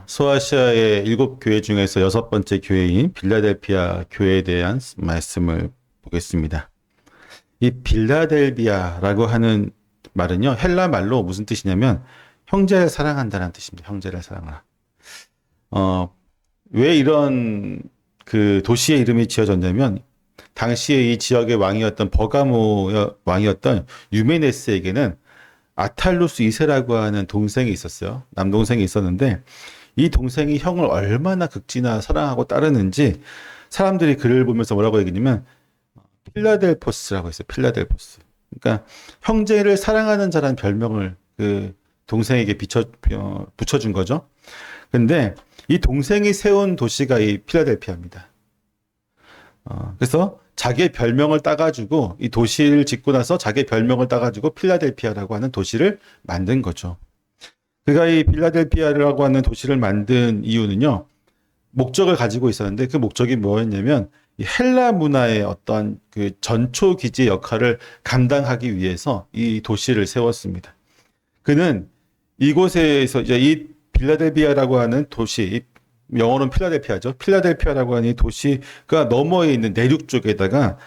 소아시아의 7교회 중에서 6번째 교회인 빌라델피아 교회에 대한 말씀을 보겠습니다. 이 빌라델비아라고 하는 말은요, 헬라 말로 무슨 뜻이냐면 형제를 사랑한다는 뜻입니다. 형제를 사랑하라. 왜 이런 그 도시의 이름이 지어졌냐면 당시에 이 지역의 왕이었던 버가모 왕이었던 유메네스에게는 아탈루스 2세라고 하는 동생이 있었어요. 남동생이 있었는데 이 동생이 형을 얼마나 극진히 사랑하고 따르는지 사람들이 글을 보면서 뭐라고 얘기냐면 필라델포스라고 했어요. 필라델포스. 그러니까 형제를 사랑하는 자라는 별명을 그 동생에게 붙여준 거죠. 근데 이 동생이 세운 도시가 이 필라델피아입니다. 그래서 자기의 별명을 따가지고 이 도시를 짓고 나서 자기의 별명을 따가지고 필라델피아라고 하는 도시를 만든 거죠. 그가 이 필라델피아라고 하는 도시를 만든 이유는요, 목적을 가지고 있었는데 그 목적이 뭐였냐면 이 헬라 문화의 어떤 그 전초 기지의 역할을 감당하기 위해서 이 도시를 세웠습니다. 그는 이곳에서 이제 이 빌라델비아라고 하는 도시, 영어로는 필라델피아죠. 필라델피아라고 하는 이 도시가 너머에 있는 내륙 쪽에다가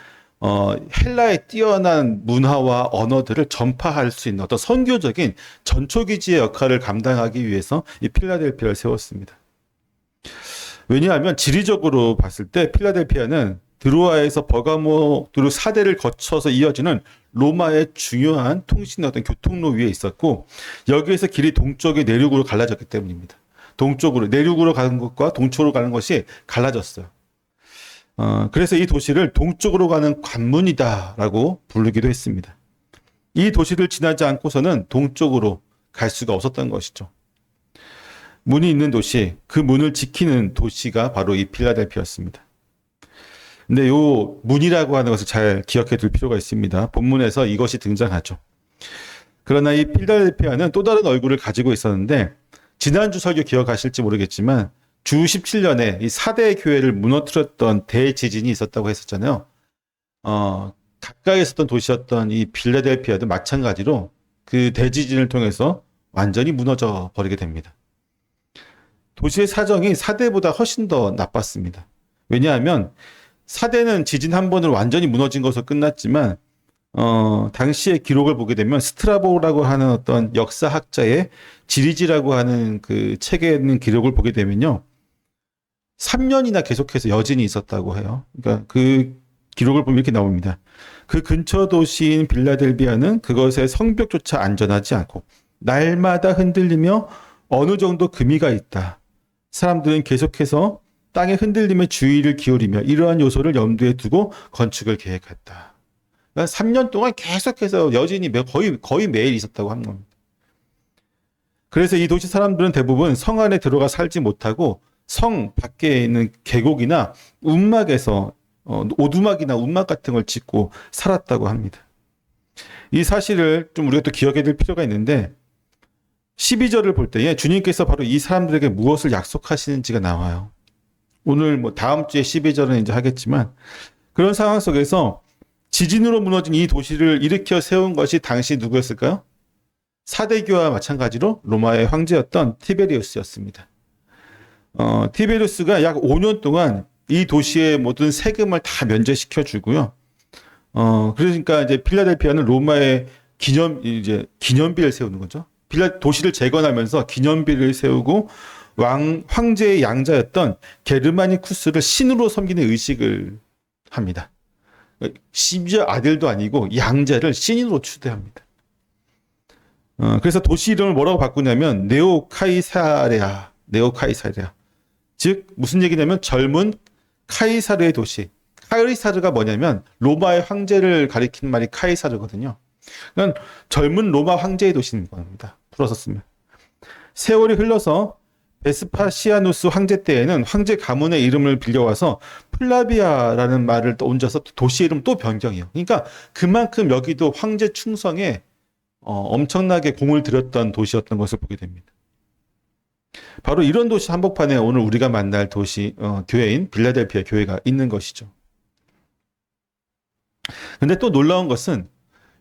헬라의 뛰어난 문화와 언어들을 전파할 수 있는 어떤 선교적인 전초기지의 역할을 감당하기 위해서 이 필라델피아를 세웠습니다. 왜냐하면 지리적으로 봤을 때 필라델피아는 드로아에서 버가모 그리고 사대를 거쳐서 이어지는 로마의 중요한 통신 어떤 교통로 위에 있었고 여기에서 길이 동쪽의 내륙으로 갈라졌기 때문입니다. 동쪽으로 내륙으로 가는 것과 동쪽으로 가는 것이 갈라졌어요. 그래서 이 도시를 동쪽으로 가는 관문이다라고 부르기도 했습니다. 이 도시를 지나지 않고서는 동쪽으로 갈 수가 없었던 것이죠. 문이 있는 도시, 그 문을 지키는 도시가 바로 이 필라델피아였습니다. 근데 요 문이라고 하는 것을 잘 기억해 둘 필요가 있습니다. 본문에서 이것이 등장하죠. 그러나 이 필라델피아는 또 다른 얼굴을 가지고 있었는데 지난주 설교 기억하실지 모르겠지만 주 17년에 이 4대 교회를 무너뜨렸던 대지진이 있었다고 했었잖아요. 가까이 있었던 도시였던 이 필라델피아도 마찬가지로 그 대지진을 통해서 완전히 무너져 버리게 됩니다. 도시의 사정이 4대보다 훨씬 더 나빴습니다. 왜냐하면 4대는 지진 한 번으로 완전히 무너진 것으로 끝났지만 당시의 기록을 보게 되면 스트라보라고 하는 어떤 역사학자의 지리지라고 하는 그 책에 있는 기록을 보게 되면요. 3년이나 계속해서 여진이 있었다고 해요. 그러니까 그 기록을 보면 이렇게 나옵니다. 그 근처 도시인 빌라델비아는 그것의 성벽조차 안전하지 않고 날마다 흔들리며 어느 정도 금이가 있다. 사람들은 계속해서 땅의 흔들림에 주의를 기울이며 이러한 요소를 염두에 두고 건축을 계획했다. 그러니까 3년 동안 계속해서 여진이 거의 매일 있었다고 하는 겁니다. 그래서 이 도시 사람들은 대부분 성 안에 들어가 살지 못하고 성 밖에 있는 계곡이나 움막에서 오두막이나 움막 같은 걸 짓고 살았다고 합니다. 이 사실을 좀 우리가 또 기억해야 될 필요가 있는데 12절을 볼 때에 주님께서 바로 이 사람들에게 무엇을 약속하시는지가 나와요. 오늘 뭐 다음 주에 12절은 이제 하겠지만 그런 상황 속에서 지진으로 무너진 이 도시를 일으켜 세운 것이 당시 누구였을까요? 사대교와 마찬가지로 로마의 황제였던 티베리우스였습니다. 티베리우스가 약 5년 동안 이 도시의 모든 세금을 다 면제시켜 주고요. 그러니까 이제 필라델피아는 로마의 기념비를 세우는 거죠. 도시를 재건하면서 기념비를 세우고 황제의 양자였던 게르마니쿠스를 신으로 섬기는 의식을 합니다. 심지어 아들도 아니고 양자를 신으로 추대합니다. 그래서 도시 이름을 뭐라고 바꾸냐면 네오카이사레아. 즉 무슨 얘기냐면 젊은 카이사르의 도시. 카이사르가 뭐냐면 로마의 황제를 가리키는 말이 카이사르거든요. 그러니까 젊은 로마 황제의 도시인 겁니다. 풀어서 쓰면. 세월이 흘러서 베스파시아누스 황제 때에는 황제 가문의 이름을 빌려와서 플라비아라는 말을 또 얹어서 도시 이름 또 변경해요. 그러니까 그만큼 여기도 황제 충성에 엄청나게 공을 들였던 도시였던 것을 보게 됩니다. 바로 이런 도시 한복판에 오늘 우리가 만날 도시 교회인 빌라델피아 교회가 있는 것이죠. 근데 또 놀라운 것은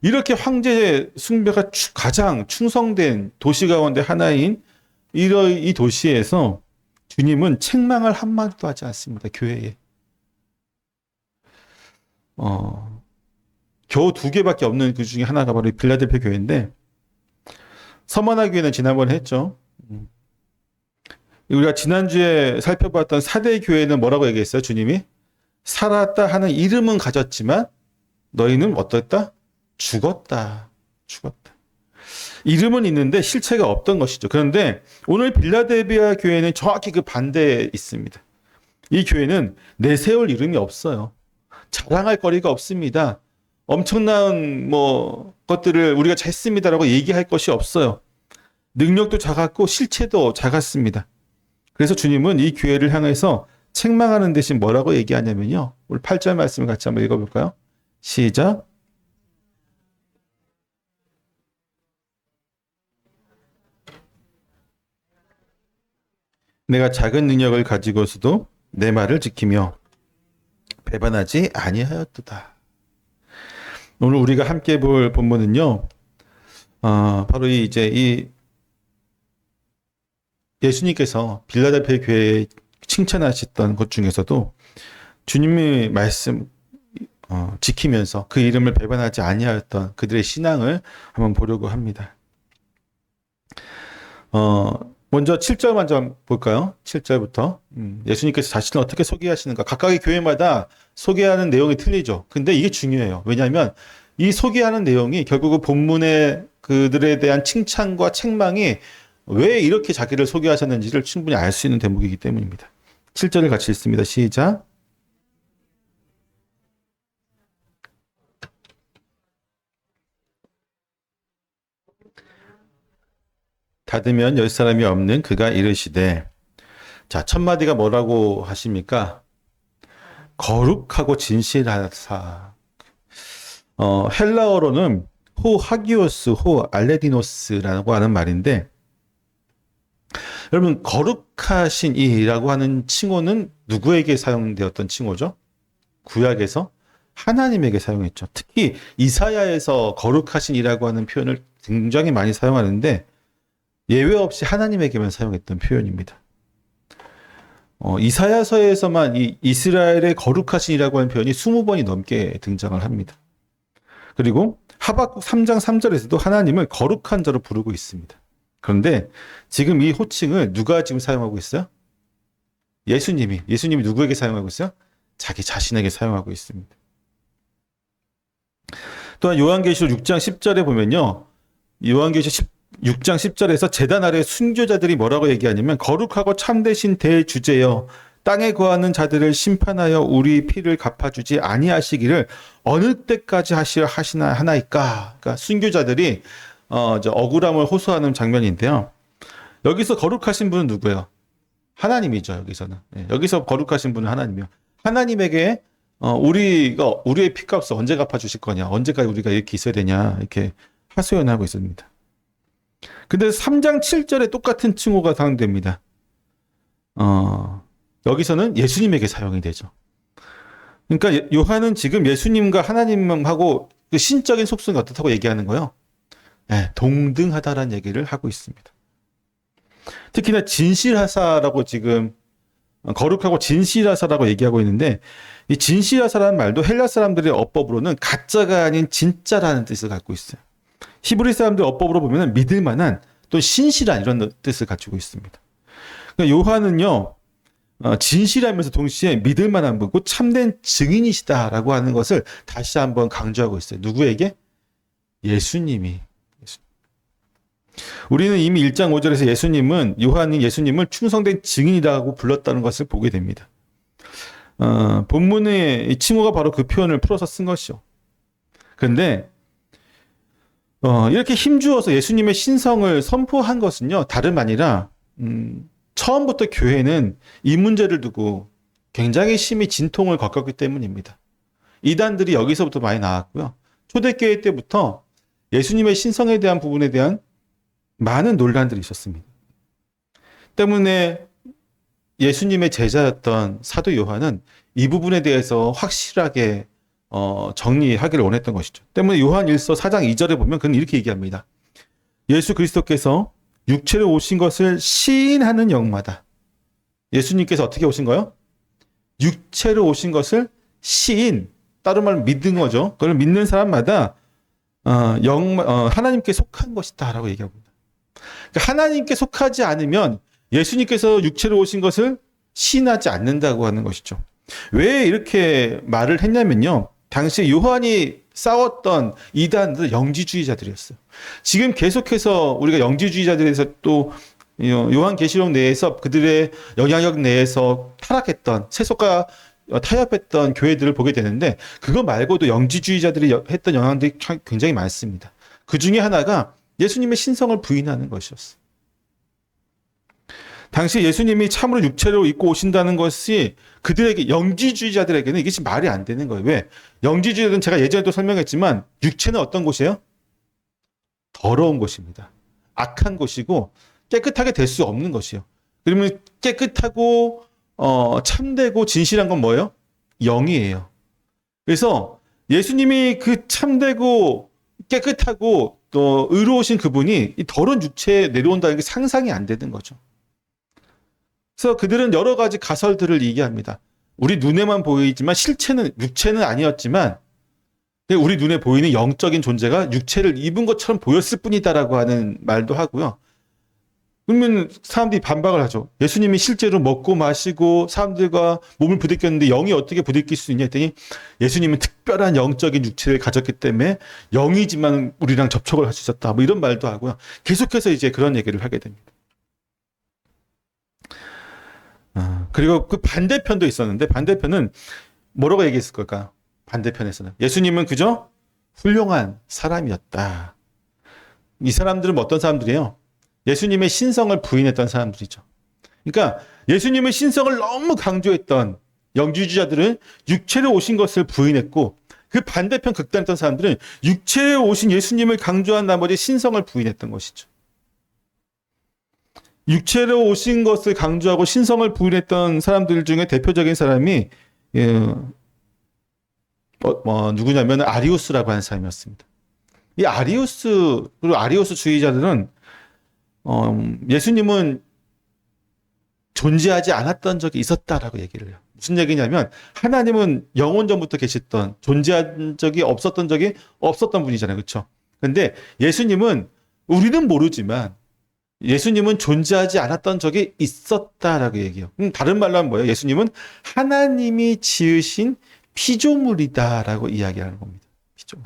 이렇게 황제 숭배가 가장 충성된 도시 가운데 하나인 이 도시에서 주님은 책망을 한마디도 하지 않습니다. 교회에. 겨우 2개밖에 없는 그 중에 하나가 바로 이 빌라델피아 교회인데, 서머나 교회는 지난번에 했죠. 우리가 지난주에 살펴봤던 4대 교회는 뭐라고 얘기했어요? 주님이 살았다 하는 이름은 가졌지만 너희는 어떻다? 죽었다. 이름은 있는데 실체가 없던 것이죠. 그런데 오늘 빌라델피아 교회는 정확히 그 반대에 있습니다. 이 교회는 내세울 이름이 없어요. 자랑할 거리가 없습니다. 엄청난 것들을 우리가 했습니다라고 얘기할 것이 없어요. 능력도 작았고 실체도 작았습니다. 그래서 주님은 이 교회를 향해서 책망하는 대신 뭐라고 얘기하냐면요. 우리 8절 말씀을 같이 한번 읽어볼까요? 시작. 내가 작은 능력을 가지고서도 내 말을 지키며 배반하지 아니하였도다. 오늘 우리가 함께 볼 본문은요. 바로 이 예수님께서 빌라델피아 교회에 칭찬하셨던 것 중에서도 주님의 말씀 지키면서 그 이름을 배반하지 아니하였던 그들의 신앙을 한번 보려고 합니다. 먼저 7절 먼저 볼까요? 7절부터. 예수님께서 자신을 어떻게 소개하시는가. 각각의 교회마다 소개하는 내용이 틀리죠. 근데 이게 중요해요. 왜냐하면 이 소개하는 내용이 결국은 본문의 그들에 대한 칭찬과 책망이 왜 이렇게 자기를 소개하셨는지를 충분히 알 수 있는 대목이기 때문입니다. 7절을 같이 읽습니다. 시작. 닫으면 열 사람이 없는 그가 이르시되. 자, 첫 마디가 뭐라고 하십니까? 거룩하고 진실하사. 헬라어로는 호 하기오스, 호 알레디노스라고 하는 말인데, 여러분 거룩하신 이라고 하는 칭호는 누구에게 사용되었던 칭호죠? 구약에서 하나님에게 사용했죠. 특히 이사야에서 거룩하신 이라고 하는 표현을 굉장히 많이 사용하는데 예외 없이 하나님에게만 사용했던 표현입니다. 이사야서에서만 이 이스라엘의 거룩하신이라고 하는 표현이 20번이 넘게 등장을 합니다. 그리고 하박국 3장 3절에서도 하나님을 거룩한 자로 부르고 있습니다. 그런데 지금 이 호칭을 누가 지금 사용하고 있어요? 예수님이 누구에게 사용하고 있어요? 자기 자신에게 사용하고 있습니다. 또한 요한계시록 6장 10절에 보면요. 요한계시록 6장 10절에서 제단 아래 순교자들이 뭐라고 얘기하냐면 거룩하고 참되신 대주제여 땅에 거하는 자들을 심판하여 우리 피를 갚아주지 아니하시기를 어느 때까지 하시나 하나이까. 그러니까 순교자들이 억울함을 호소하는 장면인데요. 여기서 거룩하신 분은 누구예요? 하나님이죠. 여기서는. 여기서 거룩하신 분은 하나님이요. 하나님에게 우리의 피값을 언제 갚아주실 거냐, 언제까지 우리가 이렇게 있어야 되냐, 이렇게 하소연하고 있습니다. 근데 3장 7절에 똑같은 칭호가 사용됩니다. 여기서는 예수님에게 사용이 되죠. 그러니까 요한은 지금 예수님과 하나님하고 그 신적인 속성이 어떻다고 얘기하는 거예요? 네, 동등하다라는 얘기를 하고 있습니다. 특히나 진실하사라고 지금 거룩하고 진실하사라고 얘기하고 있는데 이 진실하사라는 말도 헬라 사람들의 어법으로는 가짜가 아닌 진짜라는 뜻을 갖고 있어요. 히브리 사람들 어법으로 보면 믿을 만한 또 신실한 이런 뜻을 가지고 있습니다. 그러니까 요한은요 진실하면서 동시에 믿을 만한 분고 참된 증인이시다라고 하는 것을 다시 한번 강조하고 있어요. 누구에게? 예수님이. 우리는 이미 1장 5절에서 요한이 예수님을 충성된 증인이라고 불렀다는 것을 보게 됩니다. 본문의 칭호가 바로 그 표현을 풀어서 쓴 것이죠. 그런데 이렇게 힘주어서 예수님의 신성을 선포한 것은요 다름 아니라 처음부터 교회는 이 문제를 두고 굉장히 심히 진통을 겪었기 때문입니다. 이단들이 여기서부터 많이 나왔고요. 초대교회 때부터 예수님의 신성에 대한 부분에 대한 많은 논란들이 있었습니다. 때문에 예수님의 제자였던 사도 요한은 이 부분에 대해서 확실하게 정리하기를 원했던 것이죠. 때문에 요한 1서 4장 2절에 보면 그는 이렇게 얘기합니다. 예수 그리스도께서 육체로 오신 것을 시인하는 영마다. 예수님께서 어떻게 오신 거예요? 육체로 오신 것을 시인, 다른 말로 믿는 거죠. 그걸 믿는 사람마다 하나님께 속한 것이다라고 얘기합니다. 그러니까 하나님께 속하지 않으면 예수님께서 육체로 오신 것을 시인하지 않는다고 하는 것이죠. 왜 이렇게 말을 했냐면요. 당시 요한이 싸웠던 이단들 영지주의자들이었어요. 지금 계속해서 우리가 영지주의자들에서 또 요한계시록 내에서 그들의 영향력 내에서 타락했던 세속과 타협했던 교회들을 보게 되는데 그거 말고도 영지주의자들이 했던 영향들이 굉장히 많습니다. 그 중에 하나가 예수님의 신성을 부인하는 것이었어요. 당시 예수님이 참으로 육체로 입고 오신다는 것이 그들에게 영지주의자들에게는 이게 지금 말이 안 되는 거예요. 왜? 영지주의자들은 제가 예전에도 설명했지만 육체는 어떤 곳이에요? 더러운 곳입니다. 악한 곳이고 깨끗하게 될 수 없는 것이에요. 그러면 깨끗하고 참되고 진실한 건 뭐예요? 영이에요. 그래서 예수님이 그 참되고 깨끗하고 또 의로우신 그분이 이 더러운 육체에 내려온다는 게 상상이 안 되는 거죠. 그래서 그들은 여러 가지 가설들을 얘기합니다. 우리 눈에만 보이지만 실체는 육체는 아니었지만 우리 눈에 보이는 영적인 존재가 육체를 입은 것처럼 보였을 뿐이다라고 하는 말도 하고요. 그러면 사람들이 반박을 하죠. 예수님이 실제로 먹고 마시고 사람들과 몸을 부딪혔는데 영이 어떻게 부딪힐 수 있냐 했더니 예수님은 특별한 영적인 육체를 가졌기 때문에 영이지만 우리랑 접촉을 할 수 있었다. 뭐 이런 말도 하고요. 계속해서 이제 그런 얘기를 하게 됩니다. 그리고 그 반대편도 있었는데 반대편은 뭐라고 얘기했을 걸까요? 반대편에서는 예수님은 그저 훌륭한 사람이었다. 이 사람들은 어떤 사람들이에요? 예수님의 신성을 부인했던 사람들이죠. 그러니까 예수님의 신성을 너무 강조했던 영지주의자들은 육체로 오신 것을 부인했고 그 반대편 극단했던 사람들은 육체로 오신 예수님을 강조한 나머지 신성을 부인했던 것이죠. 육체로 오신 것을 강조하고 신성을 부인했던 사람들 중에 대표적인 사람이 누구냐면 아리우스라고 하는 사람이었습니다. 이 아리우스 그리고 아리우스주의자들은 예수님은 존재하지 않았던 적이 있었다라고 얘기를 해요. 무슨 얘기냐면 하나님은 영원 전부터 계셨던 존재한 적이 없었던 분이잖아요. 그렇죠? 근데 예수님은 우리는 모르지만 예수님은 존재하지 않았던 적이 있었다라고 얘기해요. 다른 말로 하면 뭐예요? 예수님은 하나님이 지으신 피조물이다라고 이야기하는 겁니다. 피조물.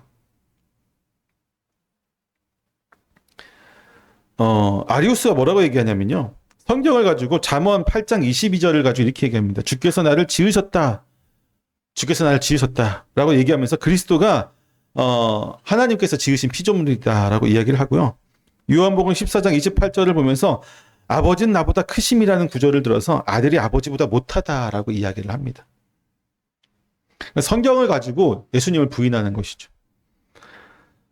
아리우스가 뭐라고 얘기하냐면요. 성경을 가지고 잠언 8장 22절을 가지고 이렇게 얘기합니다. 주께서 나를 지으셨다. 주께서 나를 지으셨다라고 얘기하면서 그리스도가 하나님께서 지으신 피조물이다라고 이야기를 하고요. 요한복음 14장 28절을 보면서 아버지는 나보다 크심이라는 구절을 들어서 아들이 아버지보다 못하다라고 이야기를 합니다. 성경을 가지고 예수님을 부인하는 것이죠.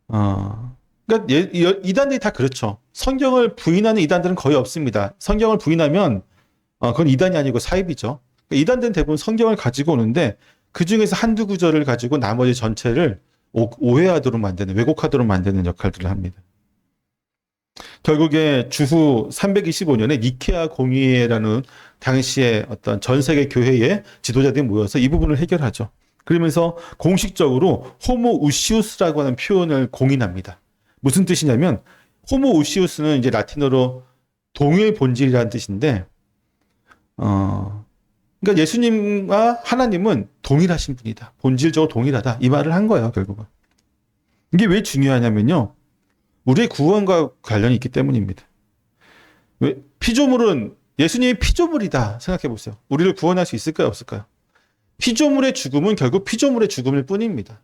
그러니까 이단들이 다 그렇죠. 성경을 부인하는 이단들은 거의 없습니다. 성경을 부인하면 그건 이단이 아니고 사입이죠. 그러니까 이단들은 대부분 성경을 가지고 오는데 그 중에서 한두 구절을 가지고 나머지 전체를 오해하도록 만드는, 왜곡하도록 만드는 역할들을 합니다. 결국에 주후 325년에 니케아 공의회라는 당시에 어떤 전 세계 교회의 지도자들이 모여서 이 부분을 해결하죠. 그러면서 공식적으로 호모 우시우스라고 하는 표현을 공인합니다. 무슨 뜻이냐면 호모 우시우스는 이제 라틴어로 동일 본질이라는 뜻인데, 그러니까 예수님과 하나님은 동일하신 분이다. 본질적으로 동일하다. 이 말을 한 거예요, 결국은. 이게 왜 중요하냐면요. 우리의 구원과 관련이 있기 때문입니다. 왜? 피조물은 예수님이 피조물이다 생각해 보세요. 우리를 구원할 수 있을까요, 없을까요? 피조물의 죽음은 결국 피조물의 죽음일 뿐입니다.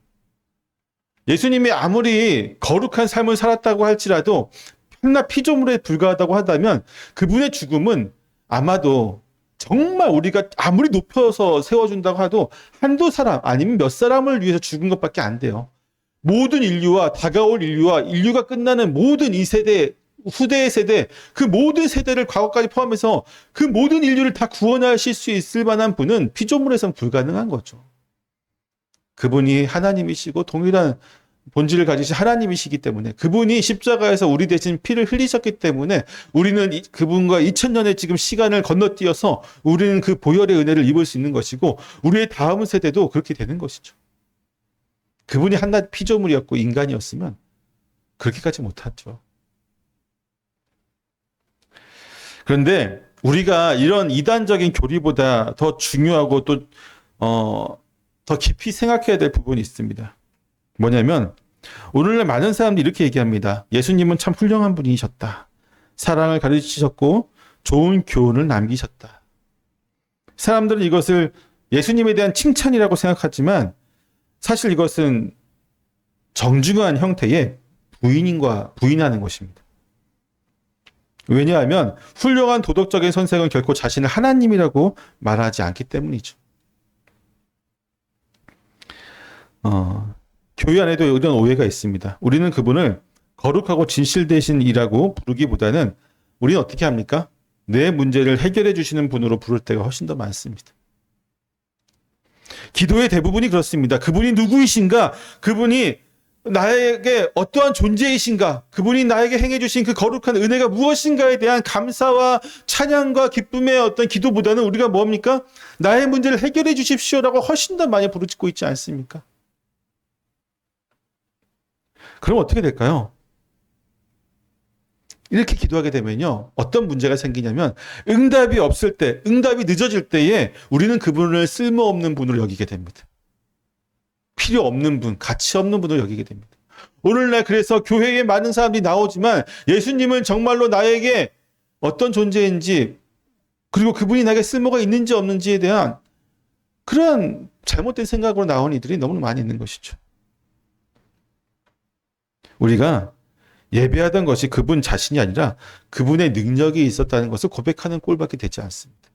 예수님이 아무리 거룩한 삶을 살았다고 할지라도 편나 피조물에 불과하다고 한다면 그분의 죽음은 아마도 정말 우리가 아무리 높여서 세워준다고 해도 한두 사람 아니면 몇 사람을 위해서 죽은 것밖에 안 돼요. 모든 인류와 다가올 인류와 인류가 끝나는 모든 이 세대, 후대의 세대, 그 모든 세대를 과거까지 포함해서 그 모든 인류를 다 구원하실 수 있을 만한 분은 피조물에선 불가능한 거죠. 그분이 하나님이시고 동일한 본질을 가지신 하나님이시기 때문에 그분이 십자가에서 우리 대신 피를 흘리셨기 때문에 우리는 그분과 2000년의 지금 시간을 건너뛰어서 우리는 그 보혈의 은혜를 입을 수 있는 것이고 우리의 다음 세대도 그렇게 되는 것이죠. 그분이 한낱 피조물이었고 인간이었으면 그렇게까지 못하죠. 그런데 우리가 이런 이단적인 교리보다 더 중요하고 또 더 깊이 생각해야 될 부분이 있습니다. 뭐냐면 오늘날 많은 사람들이 이렇게 얘기합니다. 예수님은 참 훌륭한 분이셨다. 사랑을 가르치셨고 좋은 교훈을 남기셨다. 사람들은 이것을 예수님에 대한 칭찬이라고 생각하지만 사실 이것은 정중한 형태의 부인하는 것입니다. 왜냐하면 훌륭한 도덕적인 선생은 결코 자신을 하나님이라고 말하지 않기 때문이죠. 교회 안에도 이런 오해가 있습니다. 우리는 그분을 거룩하고 진실되신 이라고 부르기보다는 우리는 어떻게 합니까? 내 문제를 해결해 주시는 분으로 부를 때가 훨씬 더 많습니다. 기도의 대부분이 그렇습니다. 그분이 누구이신가? 그분이 나에게 어떠한 존재이신가? 그분이 나에게 행해 주신 그 거룩한 은혜가 무엇인가에 대한 감사와 찬양과 기쁨의 어떤 기도보다는 우리가 뭡니까? 나의 문제를 해결해 주십시오라고 훨씬 더 많이 부르짖고 있지 않습니까? 그럼 어떻게 될까요? 이렇게 기도하게 되면요. 어떤 문제가 생기냐면 응답이 없을 때, 응답이 늦어질 때에 우리는 그분을 쓸모없는 분으로 여기게 됩니다. 필요 없는 분, 가치 없는 분으로 여기게 됩니다. 오늘날 그래서 교회에 많은 사람들이 나오지만 예수님은 정말로 나에게 어떤 존재인지 그리고 그분이 나에게 쓸모가 있는지 없는지에 대한 그런 잘못된 생각으로 나온 이들이 너무 많이 있는 것이죠. 우리가 예배하던 것이 그분 자신이 아니라 그분의 능력이 있었다는 것을 고백하는 꼴밖에 되지 않습니다.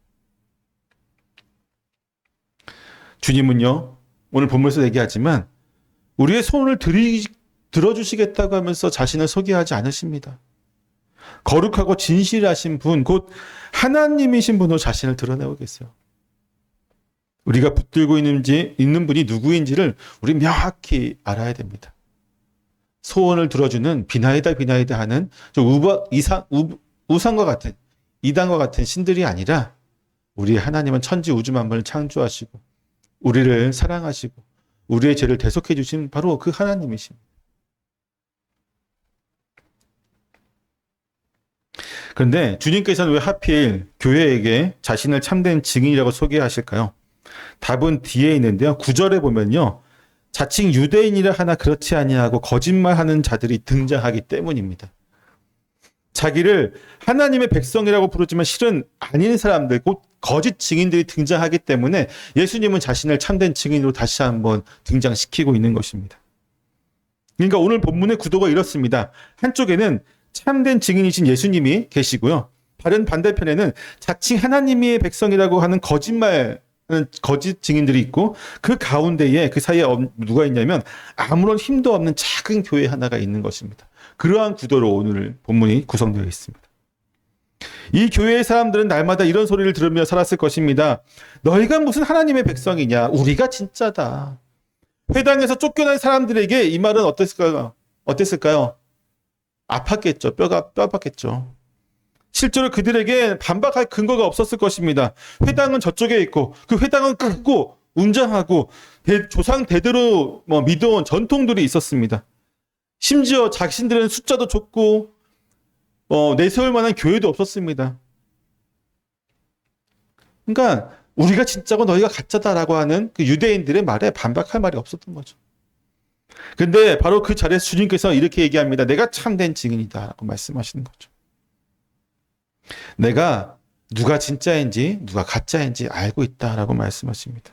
주님은요, 오늘 본문에서 얘기하지만 우리의 소원을 들어주시겠다고 하면서 자신을 소개하지 않으십니다. 거룩하고 진실하신 분, 곧 하나님이신 분으로 자신을 드러내고 계세요. 우리가 붙들고 있는 분이 누구인지를 우리 명확히 알아야 됩니다. 소원을 들어주는 비나이다 하는 우상과 같은 이단과 같은 신들이 아니라 우리 하나님은 천지 우주 만물을 창조하시고 우리를 사랑하시고 우리의 죄를 대속해 주신 바로 그 하나님이십니다. 그런데 주님께서는 왜 하필 교회에게 자신을 참된 증인이라고 소개하실까요? 답은 뒤에 있는데요. 9절에 보면요. 자칭 유대인이라 하나 그렇지 아니하고 거짓말하는 자들이 등장하기 때문입니다. 자기를 하나님의 백성이라고 부르지만 실은 아닌 사람들, 곧 거짓 증인들이 등장하기 때문에 예수님은 자신을 참된 증인으로 다시 한번 등장시키고 있는 것입니다. 그러니까 오늘 본문의 구도가 이렇습니다. 한쪽에는 참된 증인이신 예수님이 계시고요. 다른 반대편에는 자칭 하나님의 백성이라고 하는 거짓 증인들이 있고 그 가운데에 그 사이에 누가 있냐면 아무런 힘도 없는 작은 교회 하나가 있는 것입니다. 그러한 구도로 오늘 본문이 구성되어 있습니다. 이 교회의 사람들은 날마다 이런 소리를 들으며 살았을 것입니다. 너희가 무슨 하나님의 백성이냐? 우리가 진짜다. 회당에서 쫓겨난 사람들에게 이 말은 어땠을까요? 아팠겠죠. 뼈 아팠겠죠. 실제로 그들에게 반박할 근거가 없었을 것입니다. 회당은 저쪽에 있고 그 회당은 크고 웅장하고 조상 대대로 믿어온 전통들이 있었습니다. 심지어 자신들은 숫자도 적고 내세울 만한 교회도 없었습니다. 그러니까 우리가 진짜고 너희가 가짜다라고 하는 그 유대인들의 말에 반박할 말이 없었던 거죠. 근데 바로 그 자리에서 주님께서 이렇게 얘기합니다. 내가 참된 증인이다라고 말씀하시는 거죠. 내가 누가 진짜인지 누가 가짜인지 알고 있다라고 말씀하십니다.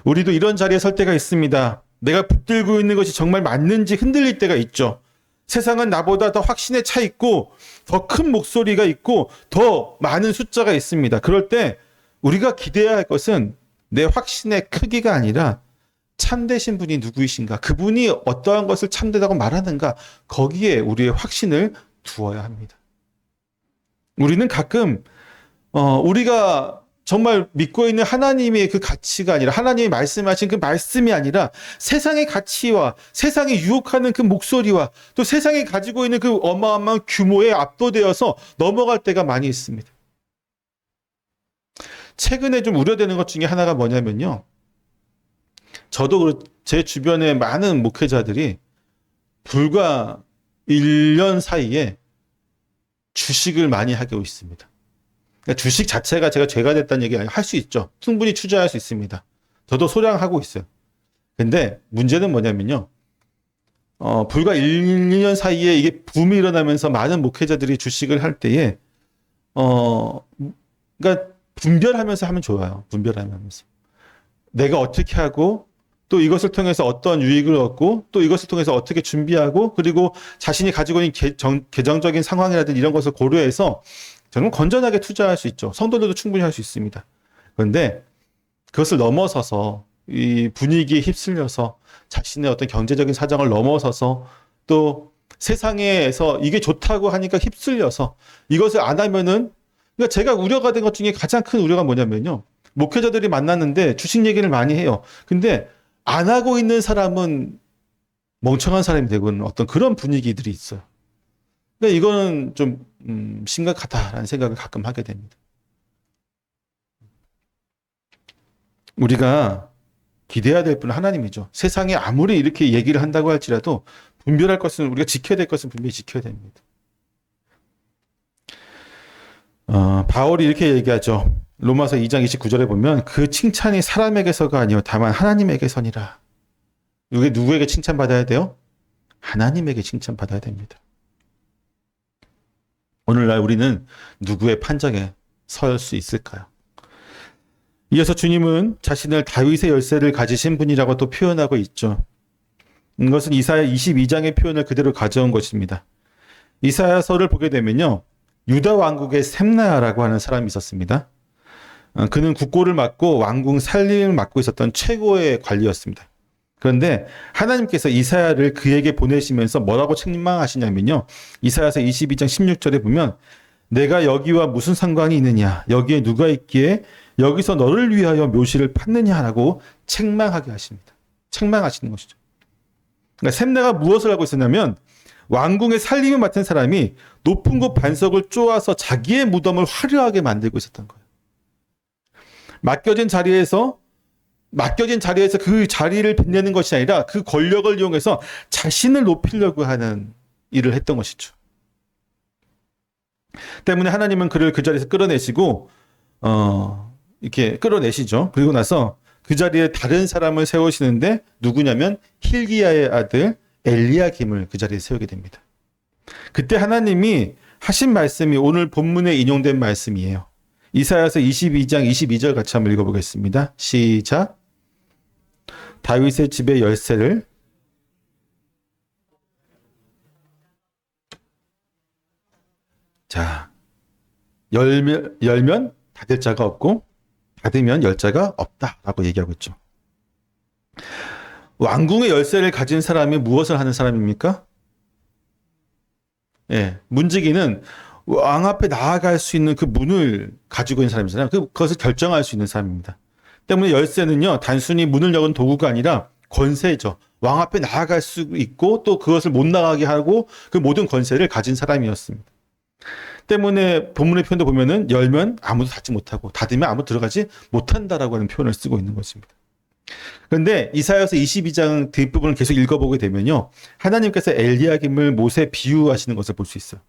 우리도 이런 자리에 설 때가 있습니다. 내가 붙들고 있는 것이 정말 맞는지 흔들릴 때가 있죠. 세상은 나보다 더 확신에 차 있고 더 큰 목소리가 있고 더 많은 숫자가 있습니다. 그럴 때 우리가 기대해야 할 것은 내 확신의 크기가 아니라 참되신 분이 누구이신가, 그분이 어떠한 것을 참되다고 말하는가, 거기에 우리의 확신을 두어야 합니다. 우리는 가끔 우리가 정말 믿고 있는 하나님의 그 가치가 아니라 하나님이 말씀하신 그 말씀이 아니라 세상의 가치와 세상이 유혹하는 그 목소리와 또 세상이 가지고 있는 그 어마어마한 규모에 압도되어서 넘어갈 때가 많이 있습니다. 최근에 좀 우려되는 것 중에 하나가 뭐냐면요. 저도 제 주변에 많은 목회자들이 불과 1년 사이에 주식을 많이 하고 있습니다. 그러니까 주식 자체가 제가 죄가 됐다는 얘기 아니에요. 할 수 있죠. 충분히 투자할 수 있습니다. 저도 소량하고 있어요. 근데 문제는 뭐냐면요. 불과 1, 2년 사이에 이게 붐이 일어나면서 많은 목회자들이 주식을 할 때에, 그러니까 분별하면서 하면 좋아요. 분별하면서. 내가 어떻게 하고, 또 이것을 통해서 어떤 유익을 얻고, 또 이것을 통해서 어떻게 준비하고, 그리고 자신이 가지고 있는 계정적인 상황이라든지 이런 것을 고려해서 저는 건전하게 투자할 수 있죠. 성도들도 충분히 할 수 있습니다. 그런데 그것을 넘어서서 이 분위기에 휩쓸려서 자신의 어떤 경제적인 사정을 넘어서서 또 세상에서 이게 좋다고 하니까 휩쓸려서 이것을 안 하면은, 그러니까 제가 우려가 된 것 중에 가장 큰 우려가 뭐냐면요. 목회자들이 만났는데 주식 얘기를 많이 해요. 근데 안 하고 있는 사람은 멍청한 사람이 되고는 어떤 그런 분위기들이 있어요. 그러니까 이거는 좀 심각하다라는 생각을 가끔 하게 됩니다. 우리가 기대해야 될 분은 하나님이죠. 세상에 아무리 이렇게 얘기를 한다고 할지라도 분별할 것은, 우리가 지켜야 될 것은 분명히 지켜야 됩니다. 바울이 이렇게 얘기하죠. 로마서 2장 29절에 보면 그 칭찬이 사람에게서가 아니요 다만 하나님에게서니라. 이게 누구에게 칭찬받아야 돼요? 하나님에게 칭찬받아야 됩니다. 오늘날 우리는 누구의 판정에 설 수 있을까요? 이어서 주님은 자신을 다윗의 열쇠를 가지신 분이라고 또 표현하고 있죠. 이것은 이사야 22장의 표현을 그대로 가져온 것입니다. 이사야서를 보게 되면요. 유다 왕국의 셈나야라고 하는 사람이 있었습니다. 그는 국고를 맡고 왕궁 살림을 맡고 있었던 최고의 관리였습니다. 그런데 하나님께서 이사야를 그에게 보내시면서 뭐라고 책망하시냐면요. 이사야서 22장 16절에 보면 내가 여기와 무슨 상관이 있느냐, 여기에 누가 있기에 여기서 너를 위하여 묘시를 팠느냐라고 책망하게 하십니다. 책망하시는 것이죠. 그러니까 셈나가 무엇을 하고 있었냐면 왕궁의 살림을 맡은 사람이 높은 곳 반석을 쪼아서 자기의 무덤을 화려하게 만들고 있었던 거예요. 맡겨진 자리에서 그 자리를 빛내는 것이 아니라 그 권력을 이용해서 자신을 높이려고 하는 일을 했던 것이죠. 때문에 하나님은 그를 그 자리에서 끌어내시고 이렇게 끌어내시죠. 그리고 나서 그 자리에 다른 사람을 세우시는데 누구냐면 힐기야의 아들 엘리야김을 그 자리에 세우게 됩니다. 그때 하나님이 하신 말씀이 오늘 본문에 인용된 말씀이에요. 이사야서 22장 22절 같이 한번 읽어보겠습니다. 시작. 다윗의 집의 열쇠를 열면 닫을 자가 없고 닫으면 열 자가 없다라고 얘기하고 있죠. 왕궁의 열쇠를 가진 사람이 무엇을 하는 사람입니까? 문지기는 왕 앞에 나아갈 수 있는 그 문을 가지고 있는 사람이잖아요. 그것을 결정할 수 있는 사람입니다. 때문에 열쇠는요, 단순히 문을 여는 도구가 아니라 권세죠. 왕 앞에 나아갈 수 있고 또 그것을 못 나가게 하고 그 모든 권세를 가진 사람이었습니다. 때문에 본문의 표현도 보면은 열면 아무도 닫지 못하고 닫으면 아무도 들어가지 못한다라고 하는 표현을 쓰고 있는 것입니다. 그런데 이사야서 22장 뒷부분을 계속 읽어보게 되면요. 하나님께서 엘리야김을 못에 비유하시는 것을 볼 수 있어요.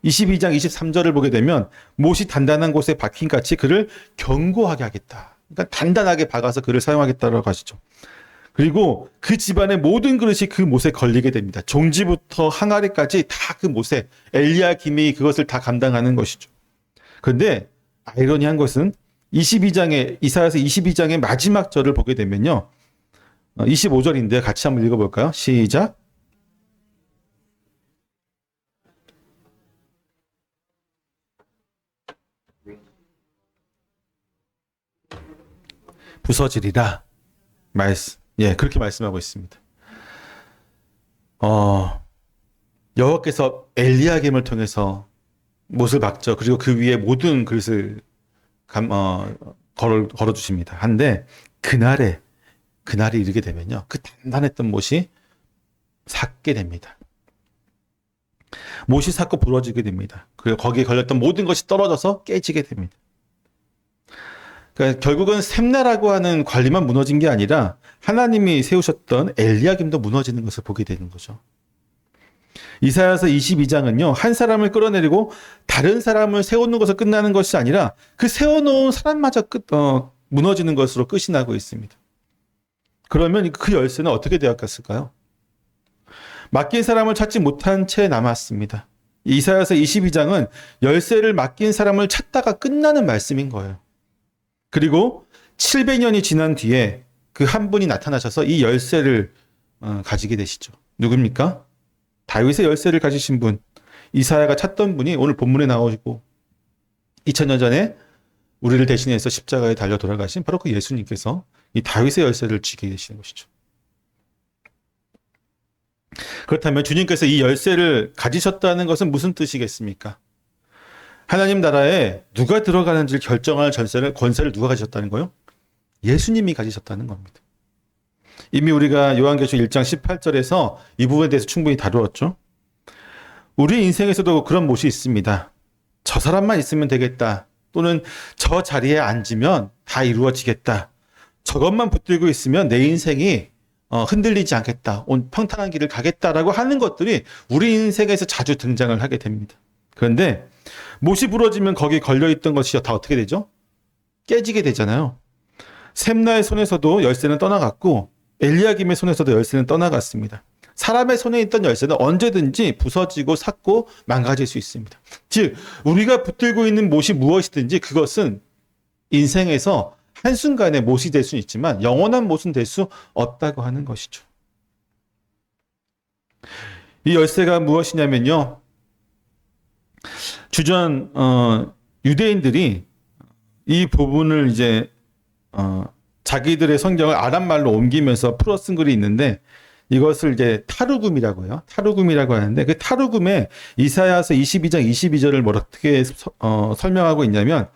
22장 23절을 보게 되면 못이 단단한 곳에 박힌 같이 그를 견고하게 하겠다. 그러니까 단단하게 박아서 그를 사용하겠다라고 하시죠. 그리고 그 집안의 모든 그릇이 그 못에 걸리게 됩니다. 종지부터 항아리까지 다 그 못에 엘리야김이 그것을 다 감당하는 것이죠. 그런데 아이러니한 것은 이사야서 22장의 마지막 절을 보게 되면요. 25절인데 같이 한번 읽어볼까요? 시작. 부서지리라. 그렇게 말씀하고 있습니다. 여호와께서 엘리야김을 통해서 못을 박죠. 그리고 그 위에 모든 그릇을 걸어주십니다. 한데 그날이 이르게 되면요, 그 단단했던 못이 삭게 됩니다. 못이 삭고 부러지게 됩니다. 그리고 거기에 걸렸던 모든 것이 떨어져서 깨지게 됩니다. 그러니까 결국은 샘나라고 하는 관리만 무너진 게 아니라 하나님이 세우셨던 엘리야김도 무너지는 것을 보게 되는 거죠. 이사야서 22장은요, 한 사람을 끌어내리고 다른 사람을 세우는 것을 끝나는 것이 아니라 그 세워놓은 사람마저 무너지는 것으로 끝이 나고 있습니다. 그러면 그 열쇠는 어떻게 되었을까요? 맡긴 사람을 찾지 못한 채 남았습니다. 이사야서 22장은 열쇠를 맡긴 사람을 찾다가 끝나는 말씀인 거예요. 그리고 700년이 지난 뒤에 그 한 분이 나타나셔서 이 열쇠를 가지게 되시죠. 누굽니까? 다윗의 열쇠를 가지신 분, 이사야가 찾던 분이 오늘 본문에 나오시고 2000년 전에 우리를 대신해서 십자가에 달려 돌아가신 바로 그 예수님께서 이 다윗의 열쇠를 쥐게 되시는 것이죠. 그렇다면 주님께서 이 열쇠를 가지셨다는 것은 무슨 뜻이겠습니까? 하나님 나라에 누가 들어가는지를 결정할 권세를 누가 가지셨다는 거요? 예수님이 가지셨다는 겁니다. 이미 우리가 요한계시록 1장 18절에서 이 부분에 대해서 충분히 다루었죠. 우리 인생에서도 그런 못이 있습니다. 저 사람만 있으면 되겠다. 또는 저 자리에 앉으면 다 이루어지겠다. 저것만 붙들고 있으면 내 인생이 흔들리지 않겠다. 온 평탄한 길을 가겠다라고 하는 것들이 우리 인생에서 자주 등장을 하게 됩니다. 그런데 못이 부러지면 거기에 걸려있던 것이 다 어떻게 되죠? 깨지게 되잖아요. 샘나의 손에서도 열쇠는 떠나갔고 엘리야김의 손에서도 열쇠는 떠나갔습니다. 사람의 손에 있던 열쇠는 언제든지 부서지고 삭고 망가질 수 있습니다. 즉 우리가 붙들고 있는 못이 무엇이든지 그것은 인생에서 한순간에 못이 될 수는 있지만 영원한 못은 될 수 없다고 하는 것이죠. 이 열쇠가 무엇이냐면요, 주전 유대인들이 이 부분을 이제 자기들의 성경을 아람말로 옮기면서 풀어 쓴 글이 있는데 이것을 이제 타르굼이라고 해요. 타르굼이라고 하는데 그 타르굼에 이사야서 22장 22절을 어떻게 설명하고 있냐면,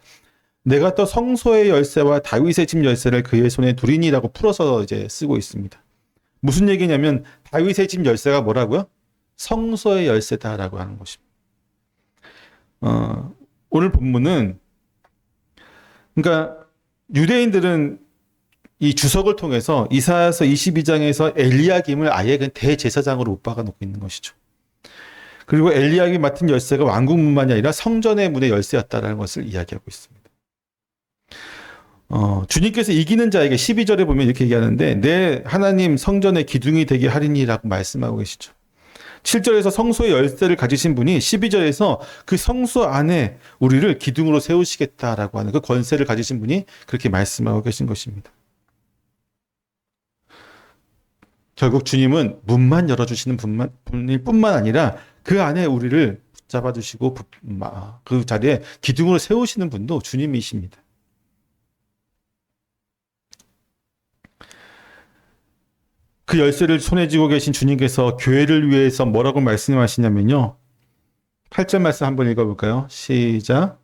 내가 또 성소의 열쇠와 다윗의 집 열쇠를 그의 손에 두리니라고 풀어서 이제 쓰고 있습니다. 무슨 얘기냐면 다윗의 집 열쇠가 뭐라고요? 성소의 열쇠다라고 하는 것입니다. 오늘 본문은, 그러니까 유대인들은 이 주석을 통해서 이사야서 22장에서 엘리야김을 아예 그 대제사장으로 못 박아 놓고 있는 것이죠. 그리고 엘리야김이 맡은 열쇠가 왕궁문만이 아니라 성전의 문의 열쇠였다라는 것을 이야기하고 있습니다. 주님께서 이기는 자에게 12절에 보면 이렇게 얘기하는데 내 하나님 성전의 기둥이 되게 하리니라고 말씀하고 계시죠. 7절에서 성소의 열쇠를 가지신 분이 12절에서 그 성소 안에 우리를 기둥으로 세우시겠다라고 하는 그 권세를 가지신 분이 그렇게 말씀하고 계신 것입니다. 결국 주님은 문만 열어주시는 분일 뿐만 아니라 그 안에 우리를 붙잡아 주시고 그 자리에 기둥으로 세우시는 분도 주님이십니다. 그 열쇠를 손에 쥐고 계신 주님께서 교회를 위해서 뭐라고 말씀하시냐면요, 8절 말씀 한번 읽어볼까요? 시작.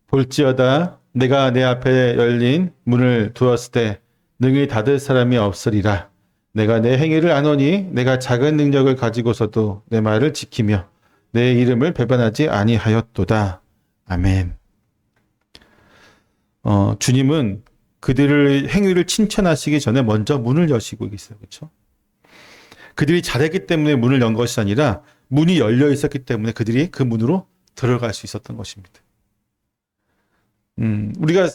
볼지어다 내가 내 앞에 열린 문을 두었을 때 능히 닫을 사람이 없으리라. 내가 내 행위를 아노니 내가 작은 능력을 가지고서도 내 말을 지키며 내 이름을 배반하지 아니하였도다. 아멘. 주님은 그들의 행위를 칭찬하시기 전에 먼저 문을 여시고 계세요. 그렇죠? 그들이 잘했기 때문에 문을 연 것이 아니라 문이 열려 있었기 때문에 그들이 그 문으로 들어갈 수 있었던 것입니다. 우리가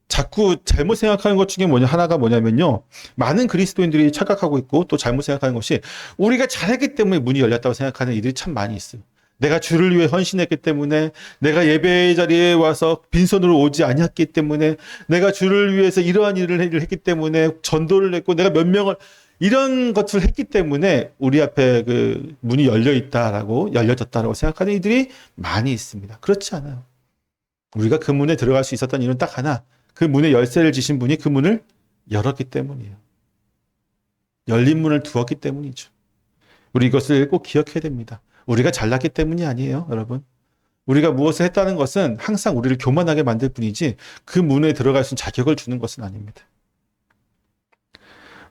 자꾸 잘못 생각하는 것 중에 하나가 뭐냐면요, 많은 그리스도인들이 착각하고 있고 또 잘못 생각하는 것이 우리가 잘했기 때문에 문이 열렸다고 생각하는 이들이 참 많이 있어요. 내가 주를 위해 헌신했기 때문에, 내가 예배의 자리에 와서 빈손으로 오지 아니었기 때문에, 내가 주를 위해서 이러한 일을 했기 때문에, 전도를 했고 내가 몇 명을 이런 것을 했기 때문에 우리 앞에 그 문이 열려졌다라고 생각하는 이들이 많이 있습니다. 그렇지 않아요. 우리가 그 문에 들어갈 수 있었던 이유는 딱 하나, 그 문에 열쇠를 지신 분이 그 문을 열었기 때문이에요. 열린 문을 두었기 때문이죠. 우리 이것을 꼭 기억해야 됩니다. 우리가 잘났기 때문이 아니에요, 여러분. 우리가 무엇을 했다는 것은 항상 우리를 교만하게 만들 뿐이지 그 문에 들어갈 수 있는 자격을 주는 것은 아닙니다.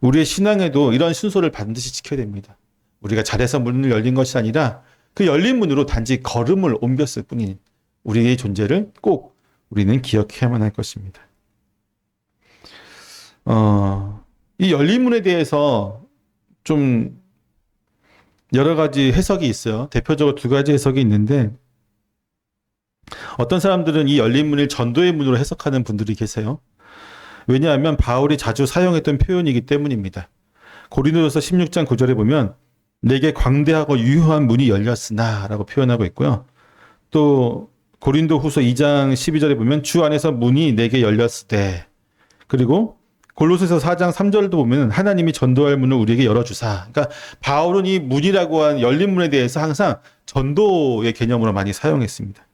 우리의 신앙에도 이런 순서를 반드시 지켜야 됩니다. 우리가 잘해서 문을 열린 것이 아니라 그 열린 문으로 단지 걸음을 옮겼을 뿐인 우리의 존재를 꼭 우리는 기억해야만 할 것입니다. 이 열린 문에 대해서 좀 여러 가지 해석이 있어요. 대표적으로 두 가지 해석이 있는데 어떤 사람들은 이 열린 문을 전도의 문으로 해석하는 분들이 계세요. 왜냐하면 바울이 자주 사용했던 표현이기 때문입니다. 고린도전서 16장 9절에 보면 내게 광대하고 유효한 문이 열렸으나 라고 표현하고 있고요. 또 고린도후서 2장 12절에 보면 주 안에서 문이 내게 열렸으되, 그리고 골로새서 4장 3절도 보면 하나님이 전도할 문을 우리에게 열어주사. 그러니까 바울은 이 문이라고 한 열린 문에 대해서 항상 전도의 개념으로 많이 사용했습니다.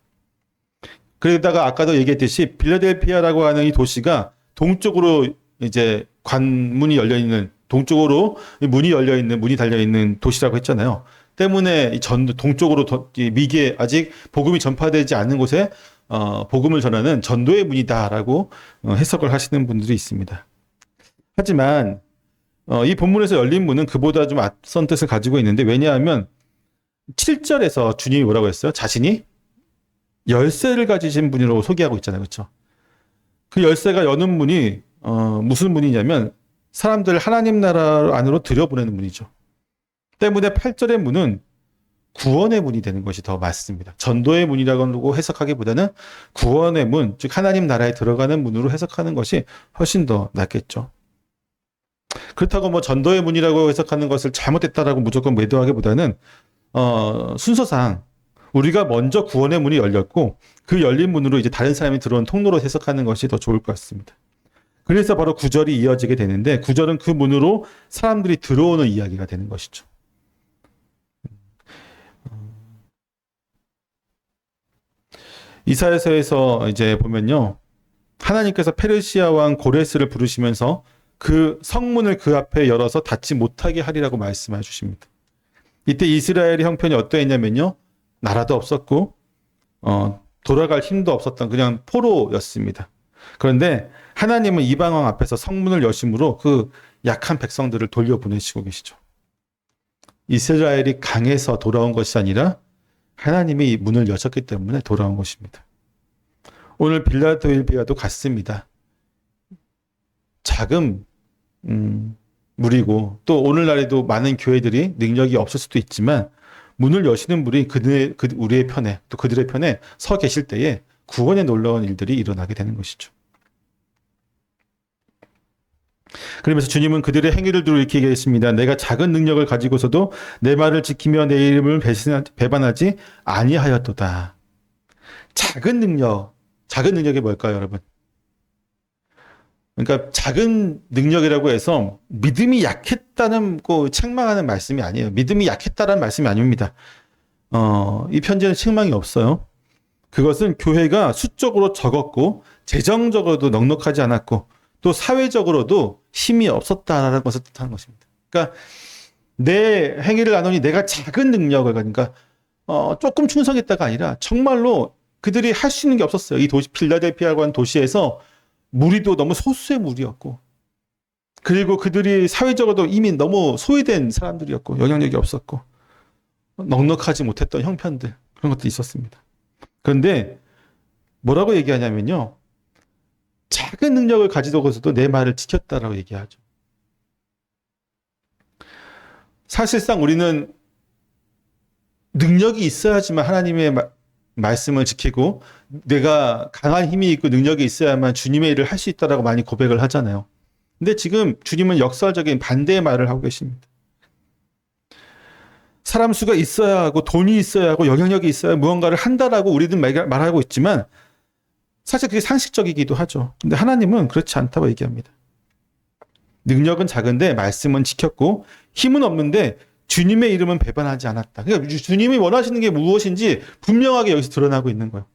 그러다가 아까도 얘기했듯이 빌라델피아라고 하는 이 도시가 동쪽으로 이제 관문이 열려 있는, 동쪽으로 문이 열려 있는, 문이 달려 있는 도시라고 했잖아요. 때문에 동쪽으로 미기에 아직 복음이 전파되지 않는 곳에 복음을 전하는 전도의 문이다라고 해석을 하시는 분들이 있습니다. 하지만 이 본문에서 열린 문은 그보다 좀 앞선 뜻을 가지고 있는데, 왜냐하면 7절에서 주님이 뭐라고 했어요? 자신이 열쇠를 가지신 분이라고 소개하고 있잖아요. 그렇죠? 그 열쇠가 여는 문이 무슨 문이냐면 사람들 하나님 나라 안으로 들여보내는 문이죠. 때문에 8절의 문은 구원의 문이 되는 것이 더 맞습니다. 전도의 문이라고 해석하기보다는 구원의 문, 즉 하나님 나라에 들어가는 문으로 해석하는 것이 훨씬 더 낫겠죠. 그렇다고 뭐 전도의 문이라고 해석하는 것을 잘못했다라고 무조건 매도하기보다는 순서상 우리가 먼저 구원의 문이 열렸고 그 열린 문으로 이제 다른 사람이 들어온 통로로 해석하는 것이 더 좋을 것 같습니다. 그래서 바로 9절이 이어지게 되는데, 9절은 그 문으로 사람들이 들어오는 이야기가 되는 것이죠. 이사야서에서 이제 보면요, 하나님께서 페르시아 왕 고레스를 부르시면서 그 성문을 그 앞에 열어서 닫지 못하게 하리라고 말씀해 주십니다. 이때 이스라엘의 형편이 어떠했냐면요, 나라도 없었고 돌아갈 힘도 없었던 그냥 포로였습니다. 그런데 하나님은 이방 왕 앞에서 성문을 여심으로 그 약한 백성들을 돌려보내시고 계시죠. 이스라엘이 강해서 돌아온 것이 아니라 하나님이 이 문을 여셨기 때문에 돌아온 것입니다. 오늘 빌라델피아도 같습니다. 작은 무리고 또 오늘날에도 많은 교회들이 능력이 없을 수도 있지만 문을 여시는 분이 우리의 편에, 또 그들의 편에 서 계실 때에 구원에 놀라운 일들이 일어나게 되는 것이죠. 그러면서 주님은 그들의 행위를 두루 이렇게 얘기했습니다. 내가 작은 능력을 가지고서도 내 말을 지키며 내 이름을 배반하지 아니하였도다. 작은 능력이 뭘까요, 여러분? 그러니까 작은 능력이라고 해서 믿음이 약했다는 거 책망하는 말씀이 아니에요. 믿음이 약했다는 말씀이 아닙니다. 이 편지는 책망이 없어요. 그것은 교회가 수적으로 적었고 재정적으로도 넉넉하지 않았고 또 사회적으로도 힘이 없었다라는 것을 뜻하는 것입니다. 그러니까 내 행위를 안 하니 내가 작은 능력을, 그러니까 조금 충성했다가 아니라 정말로 그들이 할 수 있는 게 없었어요. 이 도시 필라델피아라고 하는 도시에서 무리도 너무 소수의 무리였고, 그리고 그들이 사회적으로도 이미 너무 소외된 사람들이었고 영향력이 없었고 넉넉하지 못했던 형편들, 그런 것들이 있었습니다. 그런데 뭐라고 얘기하냐면요, 작은 능력을 가지고서도 내 말을 지켰다라고 얘기하죠. 사실상 우리는 능력이 있어야지만 하나님의 말씀을 지키고 내가 강한 힘이 있고 능력이 있어야만 주님의 일을 할 수 있다라고 많이 고백을 하잖아요. 근데 지금 주님은 역설적인 반대의 말을 하고 계십니다. 사람 수가 있어야 하고 돈이 있어야 하고 영향력이 있어야 무언가를 한다라고 우리는 말하고 있지만 사실 그게 상식적이기도 하죠. 근데 하나님은 그렇지 않다고 얘기합니다. 능력은 작은데 말씀은 지켰고 힘은 없는데 주님의 이름은 배반하지 않았다. 그러니까 주님이 원하시는 게 무엇인지 분명하게 여기서 드러나고 있는 거예요.